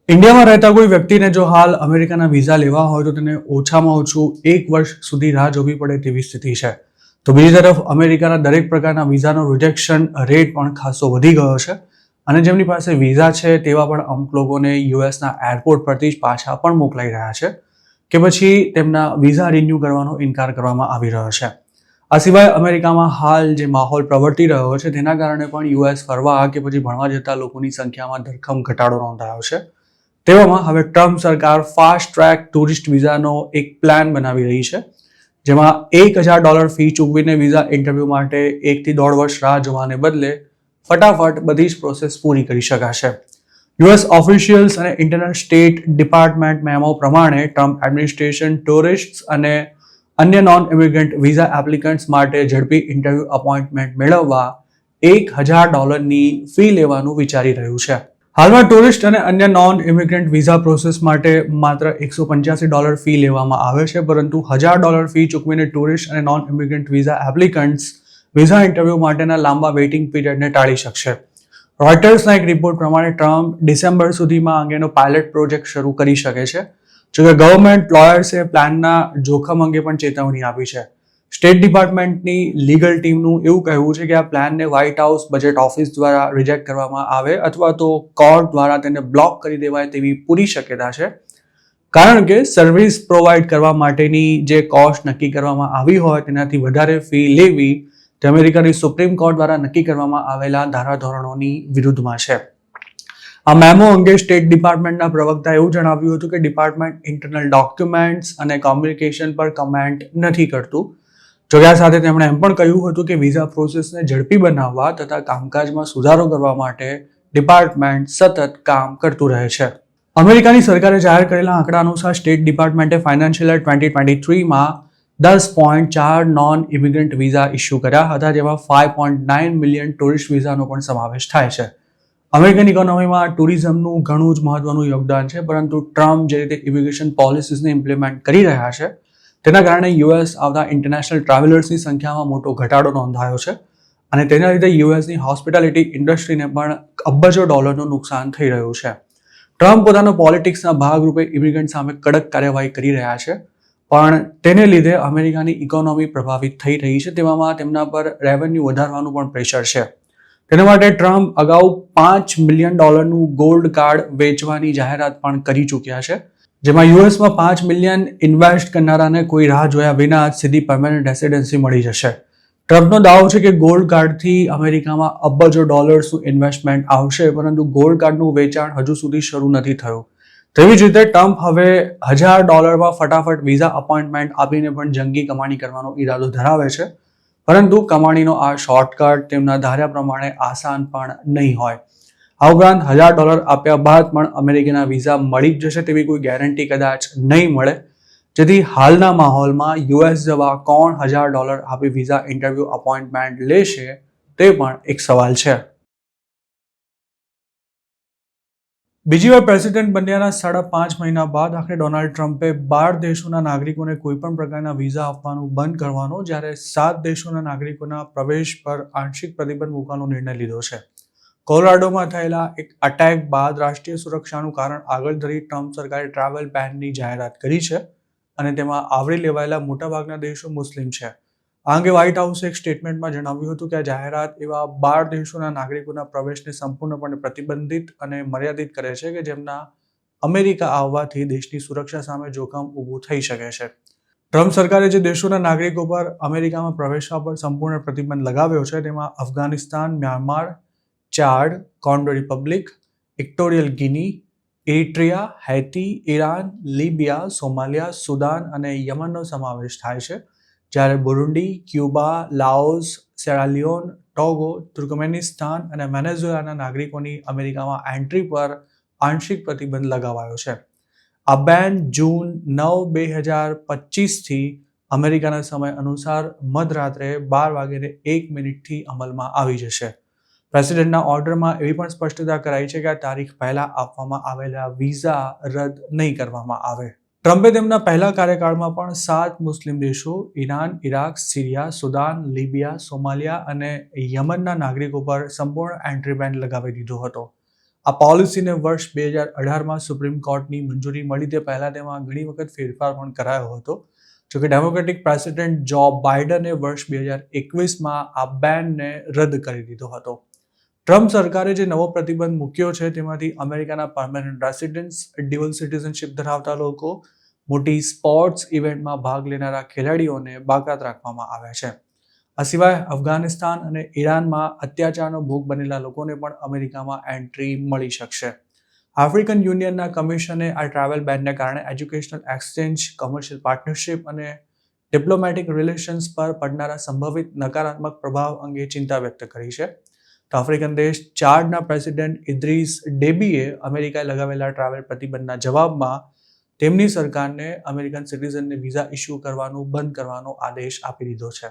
ઇન્ડિયામાં રહેતા કોઈ વ્યક્તિને જો હાલ અમેરિકાના વિઝા લેવા હોય તો તેને ઓછામાં ઓછું 1 વર્ષ સુધી રાહ જોવી પડે તેવી સ્થિતિ છે. તો બીજી તરફ અમેરિકાના દરેક પ્રકારના વિઝાનો રિજેક્શન રેટ પણ ખાસો વધી ગયો છે અને જેમની પાસે વિઝા છે તેવા પણ અમુક લોકોને યુએસના એરપોર્ટ પરથી જ પાછા પણ મોકલાઈ રહ્યા છે કે પછી તેમના વિઝા રિન્યૂ કરવાનો ઇનકાર કરવામાં આવી રહ્યો છે. આ સિવાય અમેરિકામાં હાલ જે માહોલ પ્રવર્તી રહ્યો છે તેના કારણે પણ યુએસ ફરવા કે પછી ભણવા જતા લોકોની સંખ્યામાં ધરખમ ઘટાડો નોંધાયો છે. તેવામાં હવે ટ્રમ્પ સરકાર ફાસ્ટ ટ્રેક ટુરિસ્ટ વિઝાનો એક પ્લાન બનાવી રહી છે, જેમાં $1,000 ફી ચૂકવીને વિઝા ઇન્ટરવ્યૂ માટે 1 થી 1.5 વર્ષ રાહ જોવાને બદલે ફટાફટ બધી જ પ્રોસેસ પૂરી કરી શકાશે. યુએસ ઓફિશિયલ્સ અને ઇન્ટરનલ સ્ટેટ ડિપાર્ટમેન્ટ મેમો પ્રમાણે ટ્રમ્પ એડમિનિસ્ટ્રેશન ટુરિસ્ટ્સ અને અન્ય નોન ઇમિગ્રન્ટ વિઝા એપ્લિકન્ટ્સ માટે ઝડપી ઇન્ટરવ્યૂ અપોઇન્ટમેન્ટ મેળવવા $1,000ની ફી લેવાનું વિચારી રહ્યું છે. હાલમાં ટુરિસ્ટ અને અન્ય નોન ઇમિગ્રન્ટ વિઝા પ્રોસેસ માટે માત્ર $185 ફી લેવામાં આવે છે, પરંતુ $1,000 ફી ચૂકવીને ટુરિસ્ટ અને non immigrant visa applicants visa interview માટેના લાંબા વેઇટિંગ પીરિયડને ટાળી શકશે. રોયટર્સના એક રિપોર્ટ પ્રમાણે ટ્રમ્પ ડિસેમ્બર સુધીમાં અંગેનો પાયલટ પ્રોજેક્ટ શરૂ કરી શકે છે. જોકે ગવર્મેન્ટ લોયર્સે પ્લાનના જોખમ અંગે પણ ચેતવણી આપી છે. સ્ટેટ ડિપાર્ટમેન્ટની લીગલ ટીમનું એવું કહેવું છે કે આ પ્લાનને વ્હાઇટ હાઉસ બજેટ ઓફિસ દ્વારા રિજેક્ટ કરવામાં આવે અથવા તો કોર્ટ દ્વારા તેને બ્લોક કરી દેવાય તેવી પૂરી શક્યતા છે, કારણ કે સર્વિસ પ્રોવાઈડ કરવા માટેની જે કોસ્ટ નક્કી કરવામાં આવી હોય તેનાથી વધારે ફી લેવી તે અમેરિકાની સુપ્રીમ કોર્ટ દ્વારા નક્કી કરવામાં આવેલા ધારાધોરણોની વિરુદ્ધમાં છે. આ મેમો અંગે સ્ટેટ ડિપાર્ટમેન્ટના પ્રવક્તાએ એવું જણાવ્યું હતું કે ડિપાર્ટમેન્ટ ઇન્ટરનલ ડોક્યુમેન્ટ્સ અને કોમ્યુનિકેશન પર કમેન્ટ નથી કરતું. જોકે આ સાથે તેમણે એમ પણ કહ્યું હતું કે વિઝા પ્રોસેસને ઝડપી બનાવવા તથા કામકાજમાં સુધારો કરવા માટે ડિપાર્ટમેન્ટ સતત કામ કરતું રહે છે. અમેરિકાની સરકારે જાહેર કરેલા આંકડા અનુસાર સ્ટેટ ડિપાર્ટમેન્ટે ફાઇનાન્શિયલ યર 2023માં 10.4 નોન ઇમિગ્રન્ટ વિઝા ઇસ્યુ કર્યા હતા, જેમાં 5.9 મિલિયન ટુરિસ્ટ વિઝાનો પણ સમાવેશ થાય છે. અમેરિકન ઇકોનોમીમાં ટુરિઝમનું ઘણું જ મહત્વનું યોગદાન છે, પરંતુ ટ્રમ્પ જે રીતે ઇમિગ્રેશન પોલિસીસને ઇમ્પ્લિમેન્ટ કરી રહ્યા છે તેના કારણે યુએસ આવતા ઇન્ટરનેશનલ ટ્રાવેલર્સની સંખ્યામાં મોટો ઘટાડો નોંધાયો છે અને તેના લીધે યુએસની હોસ્પિટાલિટી ઇન્ડસ્ટ્રીને પણ અબજો ડોલરનું નુકસાન થઈ રહ્યું છે. ટ્રમ્પ પોતાના પોલિટિક્સના ભાગરૂપે ઇમિગ્રન્ટ સામે કડક કાર્યવાહી કરી રહ્યા છે, પણ તેને લીધે અમેરિકાની ઇકોનોમી પ્રભાવિત થઈ રહી છે. તેવામાં તેમના પર રેવન્યુ વધારવાનું પણ પ્રેશર છે. તેના માટે ટ્રમ્પ અગાઉ $5 મિલિયન ગોલ્ડ કાર્ડ વેચવાની જાહેરાત પણ કરી ચૂક્યા છે, જેમાં યુએસમાં 5 મિલિયન ઇન્વેસ્ટ કરનારાને કોઈ રાહ જોયા વિના સીધી પરમેનન્ટ રેસિડેન્સી મળી જશે. ટ્રમ્પનો દાવો છે કે ગોલ્ડ કાર્ડથી અમેરિકામાં અબજો ડોલર્સનું ઇન્વેસ્ટમેન્ટ આવશે, પરંતુ ગોલ્ડ કાર્ડનું વેચાણ હજુ સુધી શરૂ નથી થયું. તેવી જ રીતે ટ્રમ્પ હવે $1,000 ફટાફટ વિઝા અપોઇન્ટમેન્ટ આપીને પણ જંગી કમાણી કરવાનો ઈરાદો ધરાવે છે, પરંતુ કમાણીનો આ શોર્ટકટ તેમના ધાર્યા પ્રમાણે આસાન પણ નહીં હોય. આ ઉપરાંત $1,000 આપ્યા બાદ પણ અમેરિકાના વિઝા મળી જ જશે તેવી કોઈ ગેરંટી કદાચ નહીં મળે, જેથી હાલના માહોલમાં યુએસ જવા કોણ $1,000 આપી વિઝા ઇન્ટરવ્યૂ અપોઇન્ટમેન્ટ લેશે તે પણ એક સવાલ છે. બીજી વાર પ્રેસિડેન્ટ બન્યાના 5.5 મહિના બાદ આખરે ડોનાલ્ડ ટ્રમ્પે 12 દેશોના નાગરિકોને કોઈપણ પ્રકારના વિઝા આપવાનું બંધ કરવાનો, જ્યારે 7 દેશોના નાગરિકોના પ્રવેશ પર આંશિક પ્રતિબંધ મૂકવાનો નિર્ણય લીધો છે. કોલોરાડોમાં થયેલા એક અટેક બાદ રાષ્ટ્રીય સુરક્ષાનું કારણ આગળ ધરી ટ્રમ્પ સરકારે ટ્રાવેલ બેનની જાહેરાત કરી છે, અને તેમાં આવરી લેવાયેલા મોટાભાગના દેશો મુસ્લિમ છે. આ અંગે વ્હાઇટ હાઉસે એક સ્ટેટમેન્ટમાં જણાવ્યું હતું કે આ જાહેરાત એવા 12 દેશોના નાગરિકોના પ્રવેશને સંપૂર્ણપણે પ્રતિબંધિત અને મર્યાદિત કરે છે કે જેમના અમેરિકા આવવાથી દેશની સુરક્ષા સામે જોખમ ઊભું થઈ શકે છે. ટ્રમ્પ સરકારે જે દેશોના નાગરિકો પર અમેરિકામાં પ્રવેશવા પર સંપૂર્ણ પ્રતિબંધ લગાવ્યો છે તેમાં Afghanistan, Myanmar, Chad, Congo Republic, Equatorial Guinea, Eritrea, Haiti, Iran, Libya, Somalia, Sudan અને યમનનો સમાવેશ થાય છે, જ્યારે Burundi, Cuba, Laos, Sierra Leone, Togo, Turkmenistan અને વેનેઝુએલાના નાગરિકોની અમેરિકામાં એન્ટ્રી પર આંશિક પ્રતિબંધ લગાવાયો છે. આ બેન જૂન 9, 2025થી અમેરિકાના સમય અનુસાર મધરાત્રે 12:01 અમલમાં આવી જશે. પ્રેસિડેન્ટના ઓર્ડરમાં એવી પણ સ્પષ્ટતા કરાઈ છે કે આ તારીખ પહેલા આપવામાં આવેલા વિઝા રદ નહીં કરવામાં આવે. ટ્રમ્પે તેમના પહેલા કાર્યકાળમાં પણ 7 મુસ્લિમ દેશો Iran, Iraq, Syria, Sudan, Libya, Somalia અને યમનના નાગરિકો પર સંપૂર્ણ એન્ટ્રી બેન લગાવી દીધો હતો. આ પોલિસીને વર્ષ 2018માં સુપ્રીમ કોર્ટની મંજૂરી મળી તે પહેલા તેમાં ઘણી વખત ફેરફાર પણ કરાયો હતો. જોકે ડેમોક્રેટિક પ્રેસિડેન્ટ જો બાઇડને વર્ષ 2021માં આ બેનને રદ કરી દીધો હતો. ટ્રમ્પ સરકારે જે નવો પ્રતિબંધ મૂક્યો છે તેમાંથી અમેરિકાના પરમેનન્ટ રેસિડન્ટ્સ, ડ્યુઅલ સિટીઝનશિપ ધરાવતા લોકો, મોટી સ્પોર્ટ્સ ઇવેન્ટમાં ભાગ લેનારા ખેલાડીઓને બાકાત રાખવામાં આવ્યા છે. આ સિવાય અફઘાનિસ્તાન અને ઈરાનમાં અત્યાચારનો ભોગ બનેલા લોકોને પણ અમેરિકામાં એન્ટ્રી મળી શકશે. આફ્રિકન યુનિયનના કમિશને આ ટ્રાવેલ બેનને કારણે એજ્યુકેશનલ એક્સચેન્જ, કોમર્શિયલ પાર્ટનરશિપ અને ડિપ્લોમેટિક રિલેશન્સ પર પડનારા સંભવિત નકારાત્મક પ્રભાવ અંગે ચિંતા વ્યક્ત કરી છે. તો આફ્રિકન દેશ ચાડના પ્રેસિડેન્ટ ઇદ્રીસ ડેબીએ અમેરિકાએ લગાવેલા ટ્રાવેલ પ્રતિબંધના જવાબમાં તેમની સરકારને અમેરિકન સિટીઝનને વિઝા ઇસ્યુ કરવાનું બંધ કરવાનો આદેશ આપી દીધો છે.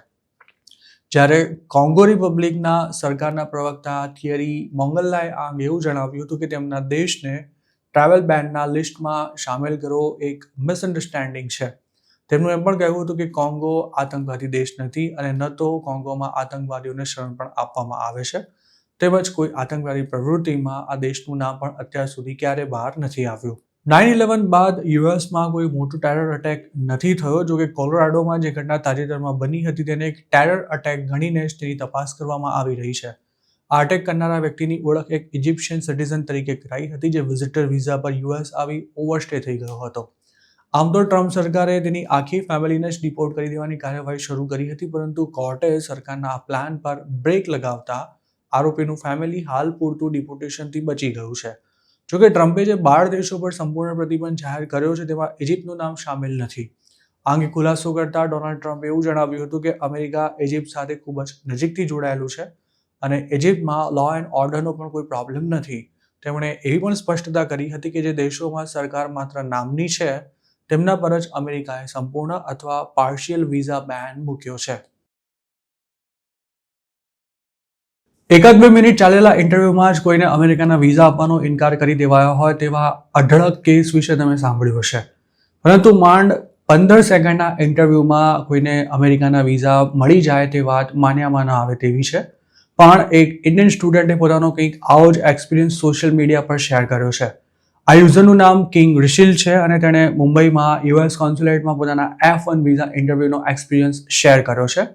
જ્યારે કોંગો રિપબ્લિકના સરકારના પ્રવક્તા થિયરી મોંગલ્લાએ આ અંગે એવું જણાવ્યું હતું કે તેમના દેશને ટ્રાવેલ બેનના લિસ્ટમાં સામેલ કરવો એક મિસઅન્ડરસ્ટેન્ડિંગ છે. તેમનું એમ પણ કહેવું હતું કે કોંગો આતંકવાદી દેશ નથી અને ન તો કોંગોમાં આતંકવાદીઓને શરણ પણ આપવામાં આવે છે, તેમજ કોઈ આતંકવાદી પ્રવૃત્તિમાં આ દેશનું નામ પણ અત્યાર સુધી ક્યારે બહાર નથી આવ્યું. 9/11 બાદ યુએસમાં કોઈ મોટું ટેરર અટેક નથી થયો. જો કે કોલોરાડોમાં જે ઘટના તાજેતરમાં બની હતી તેને એક ટેરર અટેક ગણીને તેની તપાસ કરવામાં આવી રહી છે. આ અટેક કરનારા વ્યક્તિની ઓળખ એક ઇજિપ્શિયન સિટીઝન તરીકે કરાઈ હતી જે વિઝિટર વિઝા પર યુએસ આવી ઓવરસ્ટે થઈ ગયો હતો. આમ તો ટ્રમ્પ સરકારે તેની આખી ફેમિલીને જ ડિપોર્ટ કરી દેવાની કાર્યવાહી શરૂ કરી હતી, પરંતુ કોર્ટે સરકારના આ પ્લાન પર બ્રેક લગાવતા આરોપીનું ફેમિલી હાલ પૂરતું ડિપોર્ટેશનથી બચી ગયું છે. જોકે ટ્રમ્પે જે 12 દેશો પર સંપૂર્ણ પ્રતિબંધ જાહેર કર્યો છે તેમાં ઇજિપ્તનું નામ સામેલ નથી. આ અંગે ખુલાસો કરતા ડોનાલ્ડ ટ્રમ્પે એવું જણાવ્યું હતું કે અમેરિકા ઇજિપ્ત સાથે ખૂબ જ નજીકથી જોડાયેલું છે અને ઇજિપ્તમાં લો એન્ડ ઓર્ડરનો પણ કોઈ પ્રોબ્લેમ નથી. તેમણે એવી પણ સ્પષ્ટતા કરી હતી કે જે દેશોમાં સરકાર માત્ર નામની છે તેમના પર જ અમેરિકાએ સંપૂર્ણ અથવા પાર્શિયલ વિઝા બેન મૂક્યો છે. 1-2 મિનિટ ચાલેલા ઇન્ટરવ્યુમાં જ કોઈને અમેરિકાના વિઝા આપવાનો ઇનકાર કરી દેવાયો હોય તેવા અઢળક કેસ વિશે તમે સાંભળ્યું હશે, પરંતુ માંડ 15 સેકન્ડના ઇન્ટરવ્યુમાં કોઈને અમેરિકાના વિઝા મળી જાય તે વાત માન્યામાં ન આવે તેવી છે. પણ એક ઇન્ડિયન સ્ટુડન્ટે પોતાનો કંઈક આવો જ એક્સપિરિયન્સ સોશિયલ મીડિયા પર શેર કર્યો છે. આ યુઝરનું નામ કિંગ રિશિલ છે અને તેણે મુંબઈમાં યુએસ કોન્સ્યુલેટમાં પોતાના F1 વિઝા ઇન્ટરવ્યૂનો એક્સપિરિયન્સ શેર કર્યો છે,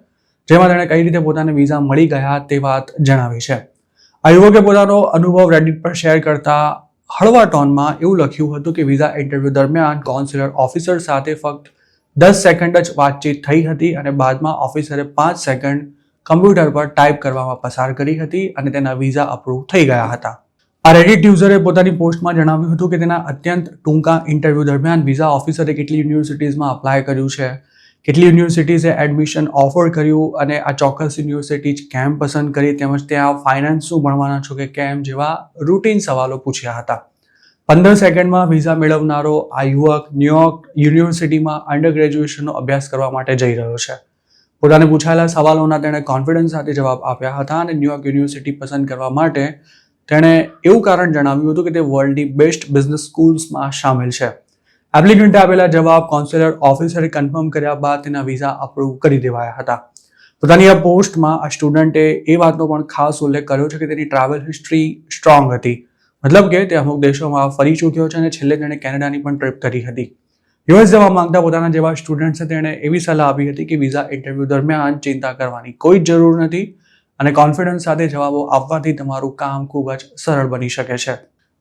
જેમાં તેણે કઈ રીતે પોતાને વિઝા મળી ગયા તે વાત જણાવી છે. આ યુવકે પોતાનો અનુભવ રેડિટ પર શેર કરતા હળવા ટોનમાં એવું લખ્યું હતું કે વિઝા ઇન્ટરવ્યૂ દરમિયાન કોન્સ્યુલર ઓફિસર સાથે ફક્ત 10 સેકન્ડ જ વાતચીત થઈ હતી અને બાદમાં ઓફિસરે 5 સેકન્ડ કમ્પ્યુટર પર ટાઈપ કરવામાં પસાર કરી હતી અને તેના વિઝા અપ્રૂવ થઈ ગયા હતા. આ રેડિટ યુઝરે પોતાની પોસ્ટમાં જણાવ્યું હતું કે તેના અત્યંત ટૂંકા ઇન્ટરવ્યૂ દરમિયાન વિઝા ઓફિસરે કેટલી યુનિવર્સિટીઝમાં અપ્લાય કર્યું છે, કેટલી યુનિવર્સિટીઝે એડમિશન ઓફર કર્યું અને આ ચોક્કસ યુનિવર્સિટી જ કેમ પસંદ કરી, તેમજ ત્યાં ફાઇનાન્સ શું ભણવાના છો કે કેમ જેવા રૂટીન સવાલો પૂછ્યા હતા. 15 સેકન્ડમાં વિઝા મેળવનારો આ યુવક ન્યુયોર્ક યુનિવર્સિટીમાં અંડર ગ્રેજ્યુએશનનો અભ્યાસ કરવા માટે જઈ રહ્યો છે. પોતાને પૂછાયેલા સવાલોના તેણે કોન્ફિડન્સ સાથે જવાબ આપ્યા હતા અને ન્યુયોર્ક યુનિવર્સિટી પસંદ કરવા માટે તેણે એવું કારણ જણાવ્યું હતું કે તે વર્લ્ડની બેસ્ટ બિઝનેસ સ્કૂલ્સમાં સામેલ છે. એપ્લિકન્ટે આપેલા જવાબ કોન્સ્યુલર ઓફિસરે કન્ફર્મ કર્યા બાદ તેના વિઝા અપ્રૂવ કરી દેવાયા હતા. પોતાની આ પોસ્ટમાં આ સ્ટુડન્ટે એ વાતનો પણ ખાસ ઉલ્લેખ કર્યો છે કે તેની ટ્રાવેલ હિસ્ટ્રી સ્ટ્રોંગ હતી, મતલબ કે તે અમુક દેશોમાં ફરી ચૂક્યો છે અને છેલ્લે તેણે કેનેડાની પણ ટ્રીપ કરી હતી. યુએસ જવા માંગતા પોતાના જેવા સ્ટુડન્ટ્સે તેણે એવી સલાહ આપી હતી કે વિઝા ઇન્ટરવ્યૂ દરમિયાન ચિંતા કરવાની કોઈ જ જરૂર નથી અને કોન્ફિડન્સ સાથે જવાબો આપવાથી તમારું કામ ખૂબ જ સરળ બની શકે છે.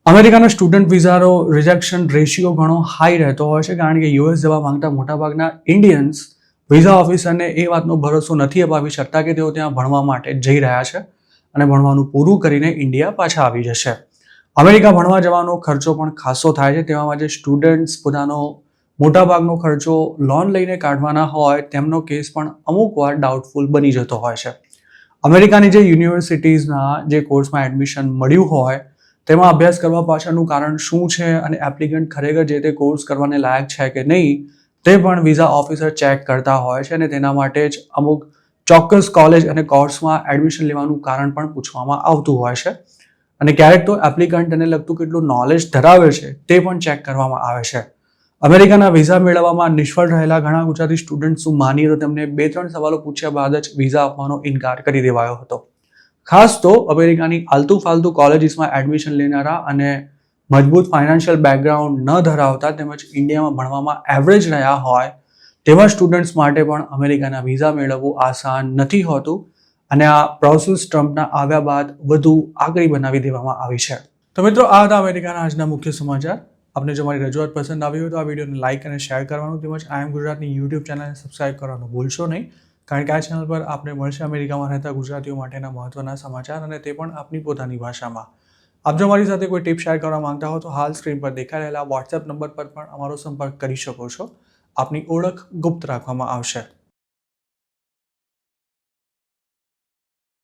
અમેરિકાના સ્ટુડન્ટ વિઝાનો રિજેક્શન રેશિયો ઘણો હાઈ રહેતો હોય છે, કારણ કે યુએસ જવા માંગતા મોટાભાગના ઇન્ડિયન્સ વિઝા ઓફિસરને એ વાતનો ભરોસો નથી અપાવી શકતા કે તેઓ ત્યાં ભણવા માટે જઈ રહ્યા છે અને ભણવાનું પૂરું કરીને ઇન્ડિયા પાછા આવી જશે. અમેરિકા ભણવા જવાનો ખર્ચો પણ ખાસો થાય છે. તેવામાં જે સ્ટુડન્ટ્સ પોતાનો મોટાભાગનો ખર્ચો લોન લઈને કાઢવાના હોય તેમનો કેસ પણ અમુક વાર ડાઉટફુલ બની જતો હોય છે. અમેરિકાની જે યુનિવર્સિટીઝના જે કોર્સમાં એડમિશન મળ્યું હોય તેમાં અભ્યાસ કરવા પાછળનું કારણ શું છે અને એપ્લિકન્ટ ખરેખર જે તે કોર્સ કરવાને લાયક છે કે નહીં તે પણ વિઝા ઓફિસર ચેક કરતા હોય છે અને તેના માટે જ અમુક ચોક્કસ કોલેજ અને કોર્સમાં એડમિશન લેવાનું કારણ પણ પૂછવામાં આવતું હોય છે અને ક્યારેક તો એપ્લિકન્ટને લગતું કેટલું નોલેજ ધરાવે છે તે પણ ચેક કરવામાં આવે છે. અમેરિકાના વિઝા મેળવવામાં નિષ્ફળ રહેલા ઘણા ગુજરાતી સ્ટુડન્ટ્સનું માનીએ તો તેમને 2-3 સવાલો પૂછ્યા બાદ જ વિઝા આપવાનો ઇનકાર કરી દેવાયો હતો. ખાસ તો અમેરિકાની આલતુ ફાલતુ કોલેજીસમાં એડમિશન લેનારા અને મજબૂત ફાઇનાન્શિયલ બેકગ્રાઉન્ડ ન ધરાવતા તેમજ ઇન્ડિયામાં ભણવામાં એવરેજ રહ્યા હોય તેવા સ્ટુડન્ટ્સ માટે પણ અમેરિકાના વિઝા મેળવવું આસાન નથી હોતું અને આ પ્રોસેસ ટ્રમ્પના આવ્યા બાદ વધુ આગળ બનાવી દેવામાં આવી છે. તો મિત્રો, આ હતા અમેરિકાના આજના મુખ્ય સમાચાર. આપને જો મારી રજૂઆત પસંદ આવી હોય તો આ વિડીયોને લાઇક અને શેર કરવાનું તેમજ આઈ એમ ગુજરાતની યુટ્યુબ ચેનલને સબસ્ક્રાઇબ કરવાનું ભૂલશો નહીં, કારણ કે આ ચેનલ પર આપને મળશે અમેરિકામાં રહેતા ગુજરાતીઓ માટેના મહત્વના સમાચાર અને તે પણ આપની પોતાની ભાષામાં. આપ જો મારી સાથે કોઈ ટિપ શેર કરવા માંગતા હો તો હાલ સ્ક્રીન પર દેખાઈ રહેલા વોટ્સએપ નંબર પર પણ અમારો સંપર્ક કરી શકો છો. આપની ઓળખ ગુપ્ત રાખવામાં આવશે.